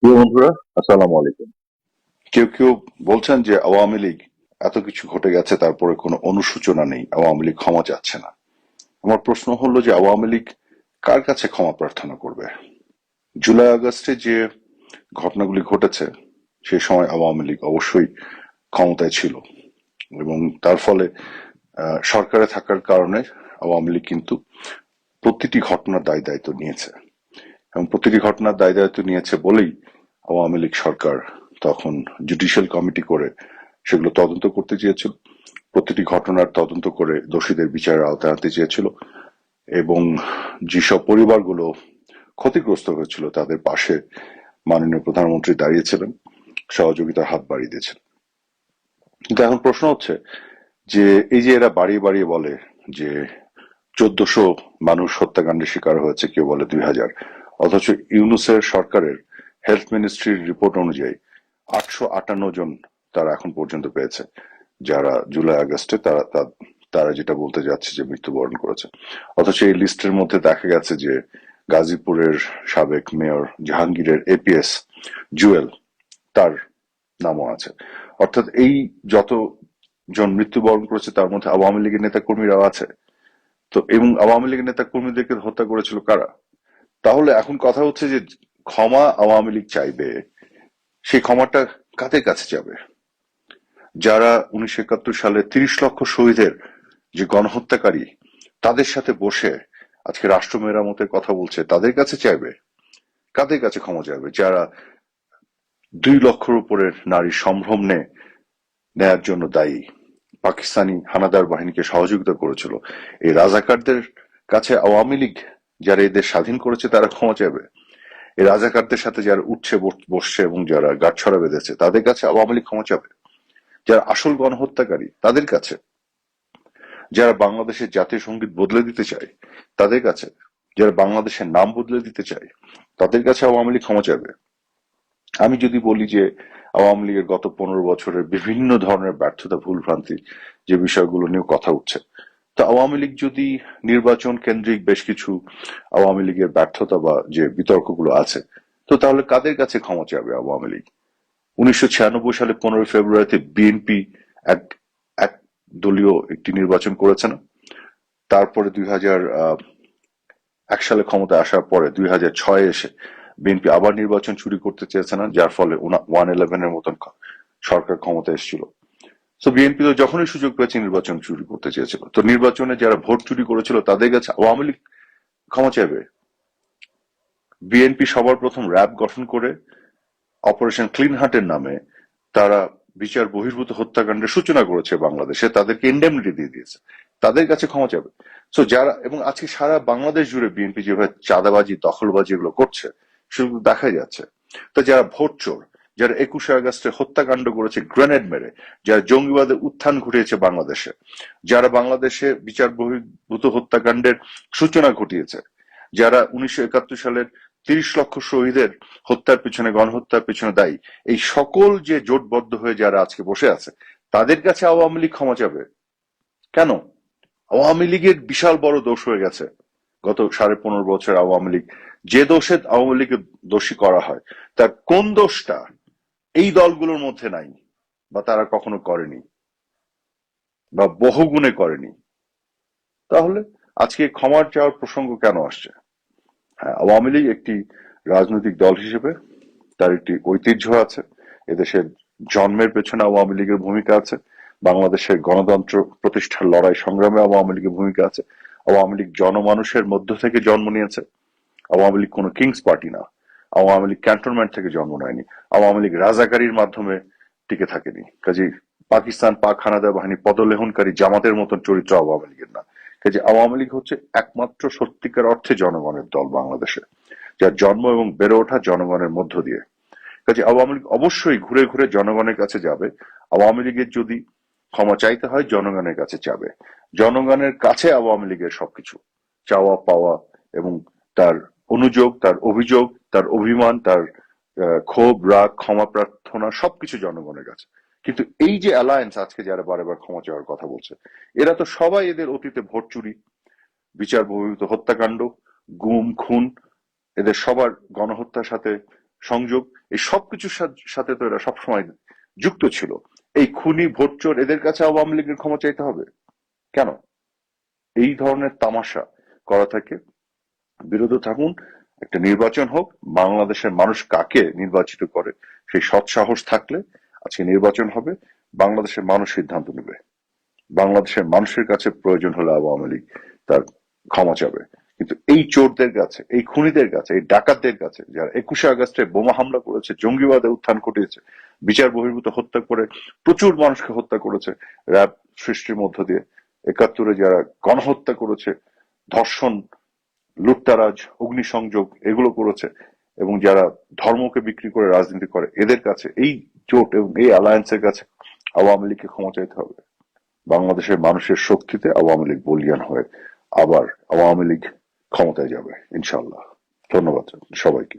প্রিয় বন্ধুরা, আসসালামু আলাইকুম। কেউ কেউ বলছেন যে আওয়ামী লীগ এত কিছু ঘটে গেছে, তারপরে কোনো অনুশোচনা নেই, আওয়ামী লীগ ক্ষমা চাচ্ছে না। আমার প্রশ্ন হলো যে আওয়ামী লীগ কার কাছে ক্ষমা প্রার্থনা করবে? জুলাই আগস্টে যে ঘটনাগুলি ঘটেছে, সে সময় আওয়ামী লীগ অবশ্যই ক্ষমতায় ছিল এবং তার ফলে সরকারে থাকার কারণে আওয়ামী লীগ কিন্তু প্রতিটি ঘটনার দায় দায়িত্ব নিয়েছে এবং প্রতিটি ঘটনার দায় দায়িত্ব নিয়েছে বলেই আওয়ামী লীগ সরকার তখন জুডিশিয়াল কমিটি করে সেগুলো তদন্ত করতে চেয়েছিল, প্রতিটি ঘটনার তদন্ত করে দোষীদের বিচারের আওতায় আনতে চেয়েছিল এবং যেসব পরিবারগুলো ক্ষতিগ্রস্ত হয়েছিল তাদের পাশে মাননীয় প্রধানমন্ত্রী দাঁড়িয়েছিলেন, সহযোগিতার হাত বাড়িয়ে দিয়েছেন। কিন্তু এখন প্রশ্ন হচ্ছে যে এই যে এরা বাড়িয়ে বাড়িয়ে বলে যে 1400 মানুষ হত্যাকাণ্ডের শিকার হয়েছে, কেউ বলে 2000, অথচ ইউনূসের সরকারের হেলথ মিনিস্ট্রির রিপোর্ট অনুযায়ী 858 জন তারা এখন পর্যন্ত পেয়েছে, যারা জুলাই আগস্টে তারা যেটা বলতে যাচ্ছে যে মৃত্যুবরণ করেছে। অথচ এই লিস্টের মধ্যে দেখা গেছে যে গাজীপুরের সাবেক মেয়র জাহাঙ্গীরের এপিএস জুয়েল, তার নামও আছে। অর্থাৎ এই যত জন মৃত্যুবরণ করেছে তার মধ্যে আওয়ামী লীগের নেতা কর্মীরাও আছে। তো এবং আওয়ামী লীগের নেতা কর্মীদেরকে হত্যা করেছিল কারা? তাহলে এখন কথা হচ্ছে যে ক্ষমা আওয়ামী লীগ চাইবে, সেই ক্ষমাটা কাদের কাছে যাবে? যারা 1971 সালে 30 লক্ষ শহীদের যে গণহত্যাকারী, তাদের সাথে বসে আজকে রাষ্ট্র মেরামতের কথা বলছে, তাদের কাছে চাইবে? কাদের কাছে ক্ষমা চাইবে? যারা 2 লক্ষের উপরের নারী সম্ভ্রম নেয়ার জন্য দায়ী, পাকিস্তানি হানাদার বাহিনীকে সহযোগিতা করেছিল, এই রাজাকারদের কাছে আওয়ামী লীগ যারা এদের স্বাধীন করেছে তারা ক্ষমা চাইবে? এই রাজাকারদের সাথে যারা উঠছে বসছে এবং যারা গাঁটছড়া বেঁধেছে তাদের কাছে আওয়ামী লীগ ক্ষমা চাবে? যারা আসল গণহত্যাকারী তাদের কাছে? যারা বাংলাদেশের জাতীয় সঙ্গীত বদলে দিতে চায় তাদের কাছে? যারা বাংলাদেশের নাম বদলে দিতে চায় তাদের কাছে আওয়ামী লীগ ক্ষমা চাইবে? আমি যদি বলি যে আওয়ামী লীগের গত 15 বছরের বিভিন্ন ধরনের ব্যর্থতা, ভুলভ্রান্তি, যে বিষয়গুলো নিয়ে কথা উঠছে, তো আওয়ামী লীগ যদি নির্বাচন কেন্দ্রিক বেশ কিছু আওয়ামী লীগের ব্যর্থতা বা যে বিতর্কগুলো আছে, তো তাহলে কাদের কাছে ক্ষমা চাইবে আওয়ামী লীগ? 1996 সালে 15 ফেব্রুয়ারিতে বিএনপি এক এক দলীয় একটি নির্বাচন করেছে না? তারপরে 2001 সালে ক্ষমতায় আসার পরে 2006 এসে বিএনপি আবার নির্বাচন চুরি করতে চেয়েছে না, যার ফলে 111-এর মতন সরকার ক্ষমতা এসেছিল। তো বিএনপি তো যখনই সুযোগ পেয়েছে নির্বাচন চুরি করতে চেয়েছিল। তো নির্বাচনে যারা ভোট চুরি করেছিল তাদের কাছে আওয়ামী লীগ ক্ষমা চাইবে? বিএনপি সবার প্রথম র্যাব গঠন করে অপারেশন ক্লিন হার্টের নামে তারা বিচার বহির্ভূত হত্যাকাণ্ডের সূচনা করেছে বাংলাদেশে, তাদেরকে ইন্ডেমনিটি দিয়ে দিয়েছে, তাদের কাছে ক্ষমা চাবে? সো যারা, এবং আজকে সারা বাংলাদেশ জুড়ে বিএনপি যেভাবে চাঁদাবাজি, দখলবাজি এগুলো করছে সেগুলো দেখা যাচ্ছে। তো যারা ভোট চোর, যারা 21শে আগস্টে হত্যাকাণ্ড করেছে গ্রেনেড মেরে, যারা জঙ্গিবাদের উত্থান ঘটিয়েছে বাংলাদেশে, যারা বাংলাদেশে বিচার বহির্ভূত হত্যাকাণ্ডের সূচনা ঘটিয়েছে, যারা 1971 সালের 30 লক্ষ শহীদের হত্যার পিছনে, গণহত্যার পিছনে দায়ী, এই সকল যে জোটবদ্ধ হয়ে যারা আজকে বসে আছে, তাদের কাছে আওয়ামী লীগ ক্ষমা চাবে কেন? আওয়ামী লীগের বিশাল বড় দোষ হয়ে গেছে গত 15.5 বছর। আওয়ামী লীগ যে দোষে আওয়ামী লীগকে দোষী করা হয়, তার কোন দোষটা এই দলগুলোর মধ্যে নাই বা তারা কখনো করেনি বা বহুগুণে করেনি? তাহলে আজকে ক্ষমার চাওয়ার প্রসঙ্গ কেন আসছে? হ্যাঁ, আওয়ামী লীগ একটি রাজনৈতিক দল হিসেবে তার একটি ঐতিহ্য আছে। এদেশের জন্মের পেছনে আওয়ামী লীগের ভূমিকা আছে। বাংলাদেশের গণতন্ত্র প্রতিষ্ঠার লড়াই সংগ্রামে আওয়ামী লীগের ভূমিকা আছে। আওয়ামী লীগ জনমানুষের মধ্য থেকে জন্ম নিয়েছে। আওয়ামী লীগ কোনো কিংস পার্টি না। আওয়ামী লীগ ক্যান্টনমেন্ট থেকে জন্ম নেয়নি। আওয়ামী লীগ রাজাকারীর মাধ্যমে টিকে থাকেনি। কাজেই পাকিস্তান, পাক হানাদার বাহিনী পদলেহনকারী জামাতের মতন চরিত্র আওয়ামী লীগের না। কাজে আওয়ামী লীগ হচ্ছে একমাত্র সত্যিকার অর্থে জনগণের দল বাংলাদেশে, যার জন্ম এবং বেড়ে ওঠা জনগণের মধ্য দিয়ে। কাজে আওয়ামী লীগ অবশ্যই ঘুরে ঘুরে জনগণের কাছে যাবে। আওয়ামী লীগের যদি ক্ষমা চাইতে হয় জনগণের কাছে যাবে। জনগণের কাছে আওয়ামী লীগের সবকিছু চাওয়া পাওয়া এবং তার অনুযোগ, তার অভিযোগ, তার অভিমান, তার ক্ষোভ, রাগ, ক্ষমা প্রার্থনা সবকিছু জনগণের কাছে। কিন্তু এই যে অ্যালায়েন্স আজকে যারা বারবার ক্ষমা চাওয়ার কথা বলছে, এরা তো সবাই এদের অতীতে ভোট চুরি, বিচার বহির্ভূত হত্যাকাণ্ড, গুম খুন, এদের সবার গণহত্যার সাথে সংযোগ, এই সবকিছুর সাথে তো এরা সবসময় যুক্ত ছিল। এই খুনি ভোটচোর এদের কাছে আওয়ামী লীগের ক্ষমা চাইতে হবে কেন? এই ধরনের তামাশা করা থাকে, বিরত থাকুন। একটা নির্বাচন হোক, বাংলাদেশের মানুষ কাকে নির্বাচিত করে সেই সৎ সাহস থাকলে আজকে নির্বাচন হবে, বাংলাদেশের মানুষ সিদ্ধান্ত নেবে। বাংলাদেশের মানুষের কাছে প্রয়োজন হলে আওয়ামী লীগ তার ক্ষমা চাবে, কিন্তু এই চোরদের কাছে, এই খুনিদের কাছে, এই ডাকাতদের কাছে, যারা 21শে আগস্টে বোমা হামলা করেছে, জঙ্গিবাদে উত্থান ঘটিয়েছে, বিচার বহির্ভূত হত্যা করে প্রচুর মানুষকে হত্যা করেছে র্যাব সৃষ্টির মধ্য দিয়ে, 71-এ যারা গণহত্যা করেছে, ধর্ষণ, লুটতারাজ, অগ্নিসংযোগ এগুলো করেছে, এবং যারা ধর্মকে বিক্রি করে রাজনীতি করে, এদের কাছে এই জোট এবং এই অ্যালায়েন্সের কাছে আওয়ামী লীগকে ক্ষমা চাইতে হবে। বাংলাদেশের মানুষের শক্তিতে আওয়ামী লীগ বলিয়ান হয়ে আবার আওয়ামী লীগ ক্ষমতায় যাবে ইনশাল্লাহ। ধন্যবাদ সবাইকে।